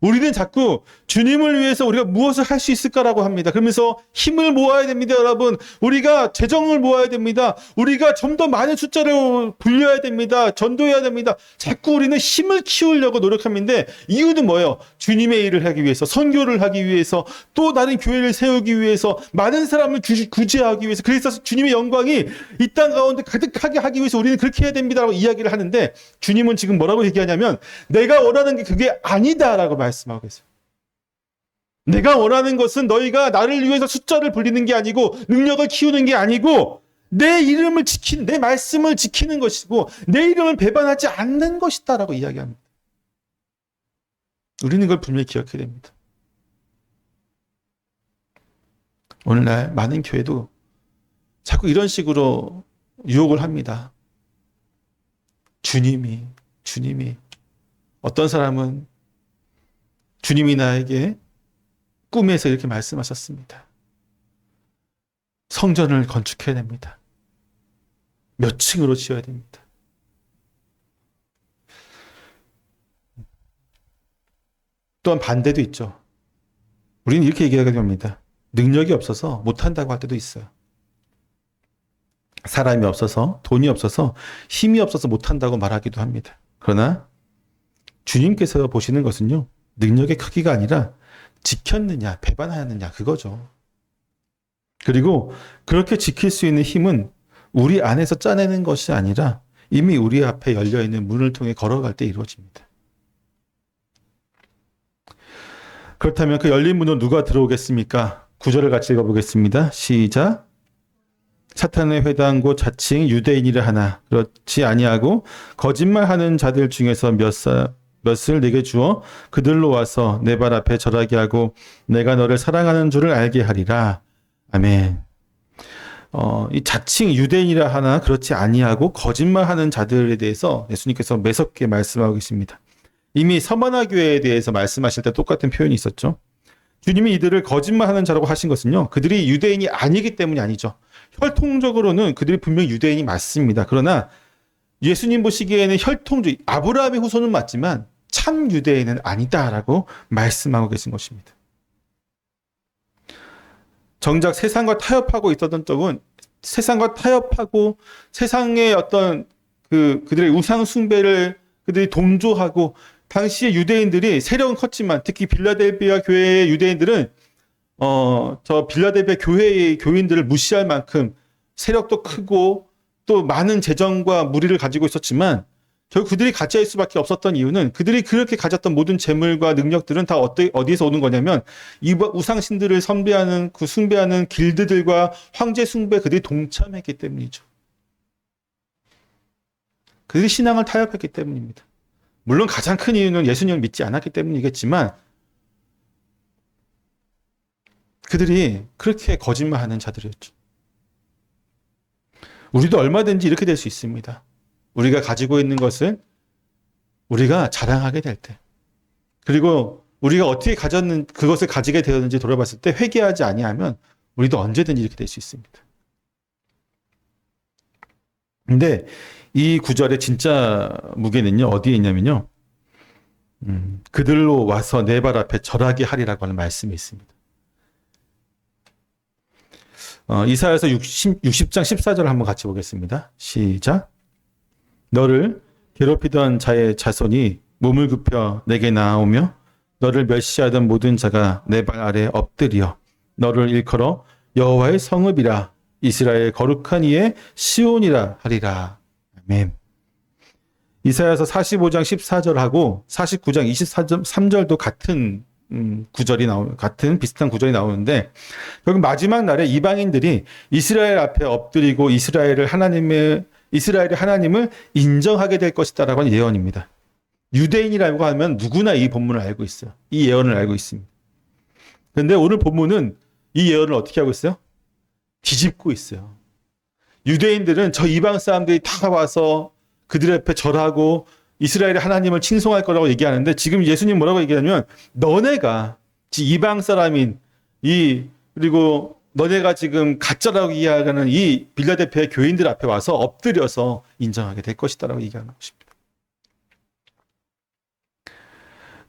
우리는 자꾸 주님을 위해서 우리가 무엇을 할 수 있을까라고 합니다. 그러면서 힘을 모아야 됩니다, 여러분. 우리가 재정을 모아야 됩니다. 우리가 좀 더 많은 숫자를 불려야 됩니다. 전도해야 됩니다. 자꾸 우리는 힘을 키우려고 노력합니다. 이유는 뭐예요? 주님의 일을 하기 위해서, 선교를 하기 위해서, 또 다른 교회를 세우기 위해서, 많은 사람을 구제하기 위해서, 그래서 주님의 영광이 이 땅 가운데 가득하게 하기 위해서 우리는 그렇게 해야 됩니다라고 이야기를 하는데, 주님은 지금 뭐라고 얘기하냐면 내가 원하는 게 그게 아니다라고 말씀하고 계세요. 내가 원하는 것은 너희가 나를 위해서 숫자를 불리는 게 아니고 능력을 키우는 게 아니고 내 이름을 지키는, 내 말씀을 지키는 것이고 내 이름을 배반하지 않는 것이다라고 이야기합니다. 우리는 그걸 분명히 기억해야 됩니다. 오늘날 많은 교회도 자꾸 이런 식으로 유혹을 합니다. 주님이 어떤 사람은 주님이 나에게 꿈에서 이렇게 말씀하셨습니다. 성전을 건축해야 됩니다. 몇 층으로 지어야 됩니다. 또한 반대도 있죠. 우리는 이렇게 얘기하게 됩니다. 능력이 없어서 못한다고 할 때도 있어요. 사람이 없어서, 돈이 없어서, 힘이 없어서 못한다고 말하기도 합니다. 그러나 주님께서 보시는 것은요, 능력의 크기가 아니라 지켰느냐, 배반하였느냐, 그거죠. 그리고 그렇게 지킬 수 있는 힘은 우리 안에서 짜내는 것이 아니라 이미 우리 앞에 열려있는 문을 통해 걸어갈 때 이루어집니다. 그렇다면 그 열린 문으로 누가 들어오겠습니까? 9절을 같이 읽어보겠습니다. 시작. 사탄의 회당고 자칭 유대인이라 하나 그렇지 아니하고 거짓말하는 자들 중에서 몇을 내게 주어 그들로 와서 내 발 앞에 절하게 하고 내가 너를 사랑하는 줄을 알게 하리라. 아멘. 이 자칭 유대인이라 하나 그렇지 아니하고 거짓말하는 자들에 대해서 예수님께서 매섭게 말씀하고 계십니다. 이미 서머나 교회에 대해서 말씀하실 때 똑같은 표현이 있었죠. 주님이 이들을 거짓말하는 자라고 하신 것은요, 그들이 유대인이 아니기 때문이 아니죠. 혈통적으로는 그들이 분명히 유대인이 맞습니다. 그러나 예수님 보시기에는 혈통주의, 아브라함의 후손은 맞지만 참 유대인은 아니다라고 말씀하고 계신 것입니다. 정작 세상과 타협하고 있었던 쪽은 세상과 타협하고 세상의 어떤 그들의 우상 숭배를 그들이 동조하고 당시에 유대인들이 세력은 컸지만 특히 빌라델비아 교회의 유대인들은 저 빌라델비아 교회의 교인들을 무시할 만큼 세력도 크고 또 많은 재정과 무리를 가지고 있었지만 결국 그들이 가짜일 수밖에 없었던 이유는 그들이 그렇게 가졌던 모든 재물과 능력들은 다 어디에서 오는 거냐면 이 우상신들을 숭배하는 길드들과 황제 숭배 그들이 동참했기 때문이죠. 그들이 신앙을 타협했기 때문입니다. 물론 가장 큰 이유는 예수님을 믿지 않았기 때문이겠지만 그들이 그렇게 거짓말하는 자들이었죠. 우리도 얼마든지 이렇게 될 수 있습니다. 우리가 가지고 있는 것을 우리가 자랑하게 될 때, 그리고 우리가 어떻게 그것을 가지게 되었는지 돌아봤을 때 회개하지 아니하면 우리도 언제든지 이렇게 될 수 있습니다. 근데 이 구절의 진짜 무게는요, 어디에 있냐면요, 그들로 와서 내 발 앞에 절하게 하리라고 하는 말씀이 있습니다. 이사야서 60장 14절을 한번 같이 보겠습니다. 시작. 너를 괴롭히던 자의 자손이 몸을 굽혀 내게 나아오며 너를 멸시하던 모든 자가 내 발 아래 엎드려 너를 일컬어 여호와의 성읍이라 이스라엘 거룩한 이의 시온이라 하리라. 아멘. 이사야서 45장 14절하고 49장 23절도 같은 같은 비슷한 구절이 나오는데 결국 마지막 날에 이방인들이 이스라엘 앞에 엎드리고 이스라엘의 하나님을 인정하게 될 것이다라고 하는 예언입니다. 유대인이라고 하면 누구나 이 본문을 알고 있어요. 이 예언을 알고 있습니다. 그런데 오늘 본문은 이 예언을 어떻게 하고 있어요? 뒤집고 있어요. 유대인들은 저 이방 사람들이 다 와서 그들 앞에 절하고 이스라엘의 하나님을 칭송할 거라고 얘기하는데 지금 예수님 뭐라고 얘기하냐면 너네가 이방 사람인 그리고 너네가 지금 가짜라고 이야기하는 이 빌라델피아 교인들 앞에 와서 엎드려서 인정하게 될 것이다라고 얘기하는 것입니다.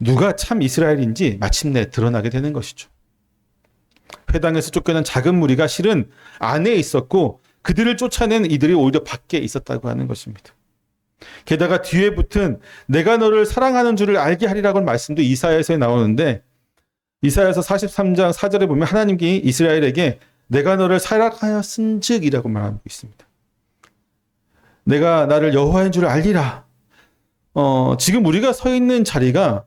누가 참 이스라엘인지 마침내 드러나게 되는 것이죠. 회당에서 쫓겨난 작은 무리가 실은 안에 있었고 그들을 쫓아낸 이들이 오히려 밖에 있었다고 하는 것입니다. 게다가 뒤에 붙은 내가 너를 사랑하는 줄을 알게 하리라고는 말씀도 이사야서에 나오는데 이사야서 43장 4절에 보면 하나님이 이스라엘에게 내가 너를 사랑하였은즉이라고 말하고 있습니다. 내가 나를 여호와인 줄을 알리라. 지금 우리가 서 있는 자리가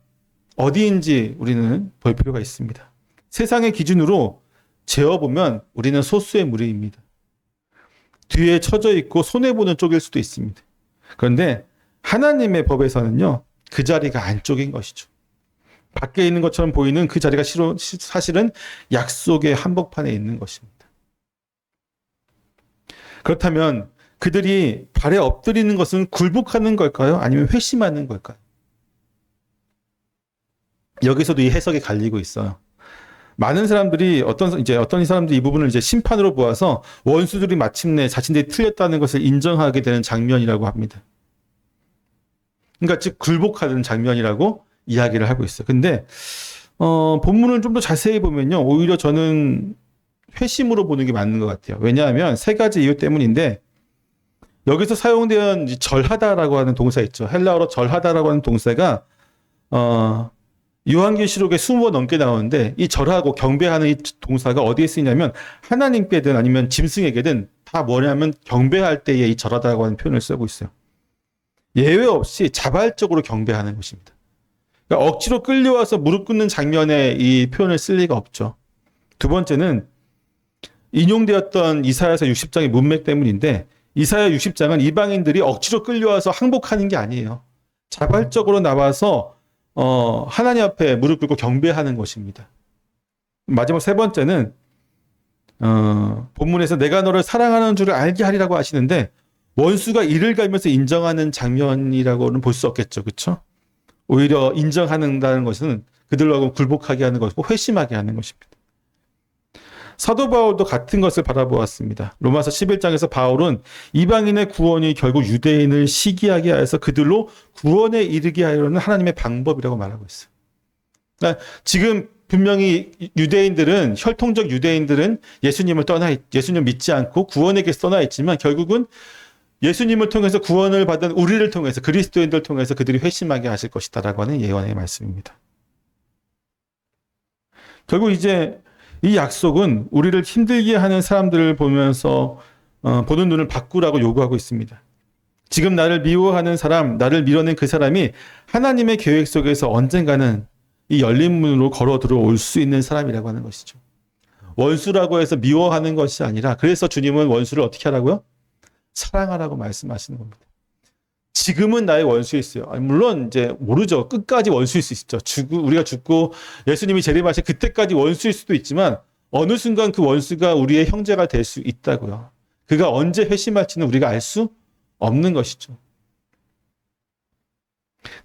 어디인지 우리는 볼 필요가 있습니다. 세상의 기준으로 재어보면 우리는 소수의 무리입니다. 뒤에 처져 있고 손해보는 쪽일 수도 있습니다. 그런데 하나님의 법에서는요, 그 자리가 안쪽인 것이죠. 밖에 있는 것처럼 보이는 그 자리가 사실은 약속의 한복판에 있는 것입니다. 그렇다면 그들이 발에 엎드리는 것은 굴복하는 걸까요? 아니면 회심하는 걸까요? 여기서도 이 해석이 갈리고 있어요. 많은 사람들이 어떤 사람들이 이 부분을 이제 심판으로 보아서 원수들이 마침내 자신들이 틀렸다는 것을 인정하게 되는 장면이라고 합니다. 그러니까 즉 굴복하는 장면이라고 이야기를 하고 있어요. 근데 본문을 좀 더 자세히 보면요, 오히려 저는 회심으로 보는 게 맞는 것 같아요. 왜냐하면 세 가지 이유 때문인데 여기서 사용된 절하다라고 하는 동사 있죠. 헬라어로 절하다라고 하는 동사가 요한계시록에 20번 넘게 나오는데 이 절하고 경배하는 이 동사가 어디에 쓰이냐면 하나님께든 아니면 짐승에게든 다 뭐냐면 경배할 때에 이 절하다라고 하는 표현을 쓰고 있어요. 예외 없이 자발적으로 경배하는 것입니다. 그러니까 억지로 끌려와서 무릎 꿇는 장면에 이 표현을 쓸 리가 없죠. 두 번째는 인용되었던 이사야서 60장의 문맥 때문인데 이사야 60장은 이방인들이 억지로 끌려와서 항복하는 게 아니에요. 자발적으로 나와서 하나님 앞에 무릎 꿇고 경배하는 것입니다. 마지막 세 번째는 본문에서 내가 너를 사랑하는 줄을 알게 하리라고 하시는데 원수가 이를 갈면서 인정하는 장면이라고는 볼 수 없겠죠. 그렇죠? 오히려 인정한다는 것은 그들로 굴복하게 하는 것이고 회심하게 하는 것입니다. 사도 바울도 같은 것을 바라보았습니다. 로마서 11장에서 바울은 이방인의 구원이 결국 유대인을 시기하게 하여서 그들로 구원에 이르게 하려는 하나님의 방법이라고 말하고 있어요. 그러니까 지금 분명히 혈통적 유대인들은 예수님 믿지 않고 구원에게서 떠나 있지만 결국은 예수님을 통해서 구원을 받은 우리를 통해서 그리스도인들을 통해서 그들이 회심하게 하실 것이다라고 하는 예언의 말씀입니다. 결국 이제 이 약속은 우리를 힘들게 하는 사람들을 보면서 보는 눈을 바꾸라고 요구하고 있습니다. 지금 나를 미워하는 사람, 나를 밀어낸 그 사람이 하나님의 계획 속에서 언젠가는 이 열린 문으로 걸어 들어올 수 있는 사람이라고 하는 것이죠. 원수라고 해서 미워하는 것이 아니라 그래서 주님은 원수를 어떻게 하라고요? 사랑하라고 말씀하시는 겁니다. 지금은 나의 원수였어요. 물론 이제 모르죠. 끝까지 원수일 수 있죠. 우리가 죽고 예수님이 재림하실 그때까지 원수일 수도 있지만 어느 순간 그 원수가 우리의 형제가 될 수 있다고요. 그가 언제 회심할지는 우리가 알 수 없는 것이죠.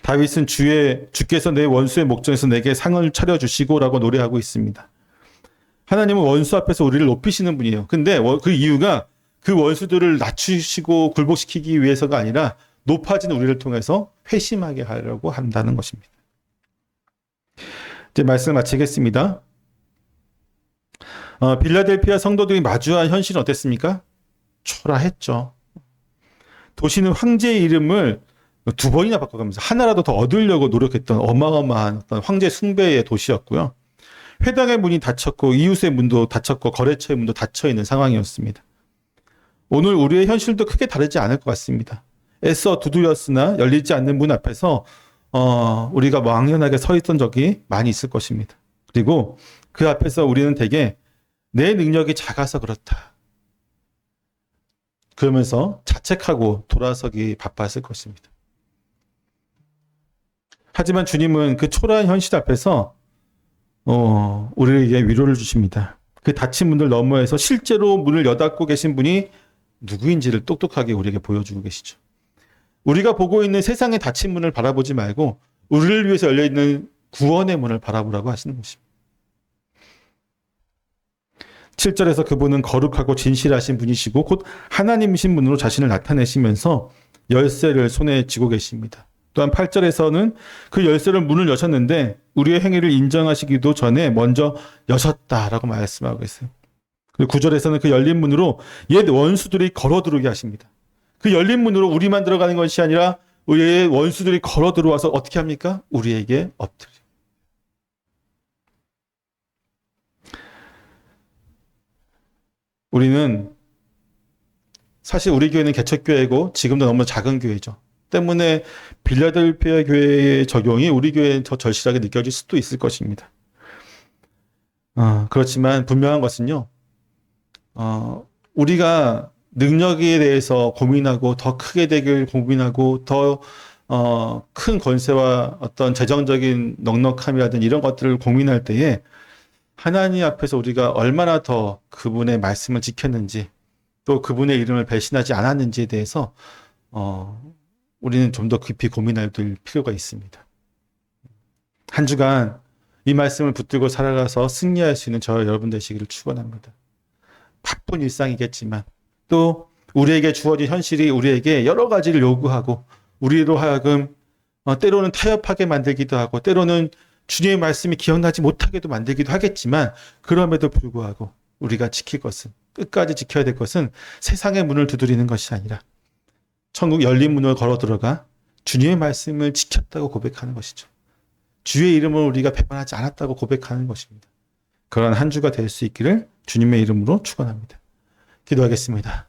다윗은 주께서 내 원수의 목전에서 내게 상을 차려주시고라고 노래하고 있습니다. 하나님은 원수 앞에서 우리를 높이시는 분이에요. 근데 그 이유가 그 원수들을 낮추시고 굴복시키기 위해서가 아니라 높아진 우리를 통해서 회심하게 하려고 한다는 것입니다. 이제 말씀을 마치겠습니다. 빌라델피아 성도들이 마주한 현실은 어땠습니까? 초라했죠. 도시는 황제의 이름을 2번이나 바꿔가면서 하나라도 더 얻으려고 노력했던 어마어마한 어떤 황제 숭배의 도시였고요. 회당의 문이 닫혔고 이웃의 문도 닫혔고 거래처의 문도 닫혀 있는 상황이었습니다. 오늘 우리의 현실도 크게 다르지 않을 것 같습니다. 애써 두드렸으나 열리지 않는 문 앞에서 우리가 망연하게 서 있던 적이 많이 있을 것입니다. 그리고 그 앞에서 우리는 대개 내 능력이 작아서 그렇다. 그러면서 자책하고 돌아서기 바빴을 것입니다. 하지만 주님은 그 초라한 현실 앞에서 우리에게 위로를 주십니다. 그 닫힌 문들 너머에서 실제로 문을 여닫고 계신 분이 누구인지를 똑똑하게 우리에게 보여주고 계시죠. 우리가 보고 있는 세상의 닫힌 문을 바라보지 말고 우리를 위해서 열려있는 구원의 문을 바라보라고 하시는 것입니다. 7절에서 그분은 거룩하고 진실하신 분이시고 곧 하나님이신 분으로 자신을 나타내시면서 열쇠를 손에 쥐고 계십니다. 또한 8절에서는 그 열쇠를 문을 여셨는데 우리의 행위를 인정하시기도 전에 먼저 여셨다라고 말씀하고 있어요. 그리고 9절에서는 그 열린 문으로 옛 원수들이 걸어 들어오게 하십니다. 그 열린 문으로 우리만 들어가는 것이 아니라 우리의 원수들이 걸어 들어와서 어떻게 합니까? 우리에게 엎드려. 우리는 사실 우리 교회는 개척교회고 지금도 너무 작은 교회죠. 때문에 빌라델피아 교회의 적용이 우리 교회에 더 절실하게 느껴질 수도 있을 것입니다. 그렇지만 분명한 것은요. 우리가 능력에 대해서 고민하고 더 크게 되길 고민하고 더 큰 권세와 어떤 재정적인 넉넉함이라든지 이런 것들을 고민할 때에 하나님 앞에서 우리가 얼마나 더 그분의 말씀을 지켰는지 또 그분의 이름을 배신하지 않았는지에 대해서 우리는 좀 더 깊이 고민할 필요가 있습니다. 한 주간 이 말씀을 붙들고 살아가서 승리할 수 있는 저와 여러분 되시기를 축원합니다. 바쁜 일상이겠지만 또 우리에게 주어진 현실이 우리에게 여러 가지를 요구하고 우리로 하여금 때로는 타협하게 만들기도 하고 때로는 주님의 말씀이 기억나지 못하게도 만들기도 하겠지만 그럼에도 불구하고 우리가 지킬 것은 끝까지 지켜야 될 것은 세상의 문을 두드리는 것이 아니라 천국 열린 문을 걸어 들어가 주님의 말씀을 지켰다고 고백하는 것이죠. 주의 이름을 우리가 배반하지 않았다고 고백하는 것입니다. 그러한 한 주가 될 수 있기를 주님의 이름으로 축원합니다. 기도하겠습니다.